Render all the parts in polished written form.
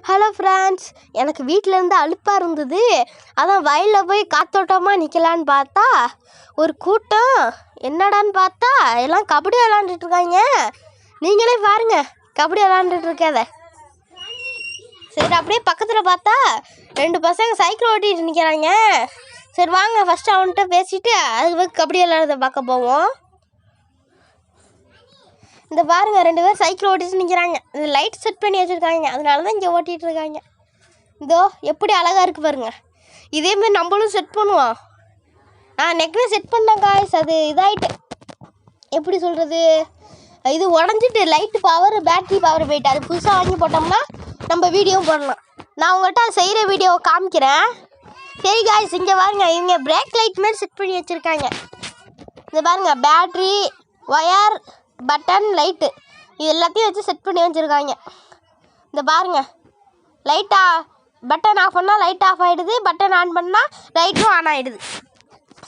Hello friends, எனக்கு வீட்டிலேருந்து அலுப்பாக இருந்தது. அதான் வயலில் போய் காத்தோட்டமாக நிற்கலான்னு பார்த்தா ஒரு கூட்டம். என்னடான்னு பார்த்தா எல்லாம் கபடி விளாண்டுட்ருக்காங்க. நீங்களே பாருங்கள் கபடி விளாண்டுட்ருக்கத. சரி, அப்படியே பக்கத்தில் பார்த்தா 2 பசங்க சைக்கிள் ஓட்டிகிட்டு நிற்கிறாங்க. சரி வாங்க ஃபஸ்ட்டு அவன்கிட்ட பேசிவிட்டு அதுக்கு கபடி விளாட்றத பார்க்க போவோம். இந்த பாருங்க 2 பேர் சைக்கிள் ஓட்டிட்டு நிற்கிறாங்க. இந்த லைட் செட் பண்ணி வச்சுருக்காங்க, அதனால தான் இங்கே ஓட்டிகிட்டு இருக்காங்க. இதோ எப்படி அழகாக இருக்குது பாருங்க. இதேமாரி நம்மளும் செட் பண்ணுவோம். நெக்ஸ்ட் செட் பண்ணேன் காய்ஸ், அது இதாகிட்டு எப்படி சொல்கிறது, இது உடஞ்சிட்டு லைட்டு பவர் பேட்ரி பவர் போயிட்டு அது புதுசாக வாங்கி போட்டோம்னா நம்ம வீடியோ போடலாம். நான் உங்கள்கிட்ட செய்கிற வீடியோவை காமிக்கிறேன். சரி காய்ஸ், இங்கே பாருங்க இவங்க பிரேக் லைட் மாதிரி செட் பண்ணி வச்சுருக்காங்க. இந்த பாருங்க பேட்ரி, ஒயர், பட்டன், லைட்டு இது எல்லாத்தையும் வச்சு செட் பண்ணி வச்சுருக்காங்க. இந்த பாருங்க லைட்டாக பட்டன் ஆஃப் பண்ணால் லைட் ஆஃப் ஆகிடுது, பட்டன் ஆன் பண்ணால் லைட்டும் ஆன் ஆகிடுது.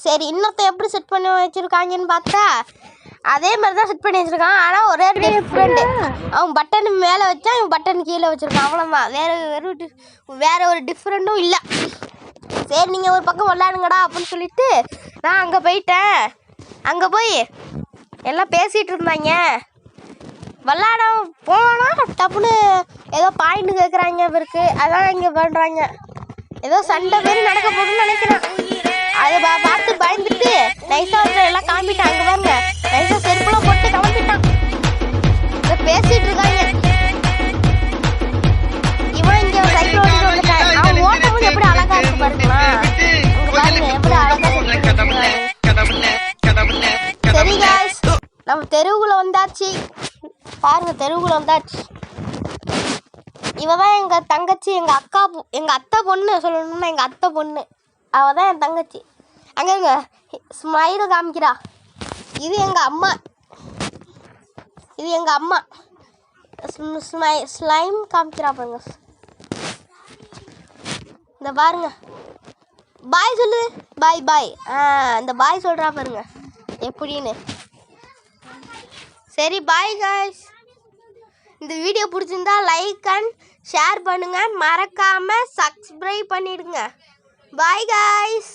சரி, இன்னொருத்த எப்படி செட் பண்ணி வச்சுருக்காங்கன்னு பார்த்தா அதே மாதிரி தான் செட் பண்ணி வச்சுருக்கான். ஆனால் ஒரே டிஃப்ரெண்ட்டு, அவன் பட்டனு மேலே வச்சா இவன் பட்டன் கீழே வச்சுருக்கான், அவ்வளோதான். வேறு ஒரு டிஃப்ரெண்ட்டும் இல்லை. சரி, நீங்கள் ஒரு பக்கம் விளாடுங்கடா அப்படின்னு சொல்லிட்டு நான் அங்கே போயிட்டேன். அங்கே போய் எல்லாம் பேசிகிட்டு இருந்தாங்க. விளாட போனால் டப்புன்னு ஏதோ பாயிண்ட் கேட்குறாங்க இவருக்கு, அதான் இங்கே பண்ணுறாங்க. ஏதோ சண்டை மாரி நடக்க போகுதுன்னு நினைக்கிறேன். அதை பார்த்து பயந்துட்டு நைஸாக இருக்கிற எல்லாம் காமிட்டான். அங்கே பாருங்க நைஸாக செருப்புலாம் போட்டு கிளம்பிட்டான். இதை பேசிகிட்டு இருக்காங்க. இவன் இங்கே சைக்கிள் ஓட்டிட்டு வந்துட்டான். அவன் ஓட்டும் போது எப்படி அழகாக இருக்கு பாருங்களா. அங்கே பாருங்க எப்படி அழகாக. சரி guys, நம்ம தெருவுக்குள்ள வந்தாச்சு. பாருங்க தெருவுக்குள்ள வந்தாச்சு. இவ தான் எங்கள் தங்கச்சி, எங்கள் அத்தை பொண்ணு சொல்லணும்னா எங்கள் அத்தை பொண்ணு. அவள் தான் என் தங்கச்சி. அங்கே ஸ்மைல் காமிக்கிறா. இது எங்கள் அம்மா, ஸ்லைம் காமிக்கிறா பாருங்க. இந்த பாருங்க பாய் சொல்லு, பாய் பாய். இந்த பாய் சொல்கிறா பாருங்க எப்படின்னு. சரி பாய் காய்ஸ், இந்த வீடியோ பிடிச்சிருந்தா லைக் அண்ட் ஷேர் பண்ணுங்கள், மறக்காமல் சப்ஸ்கிரைப் பண்ணிடுங்க. Bye guys.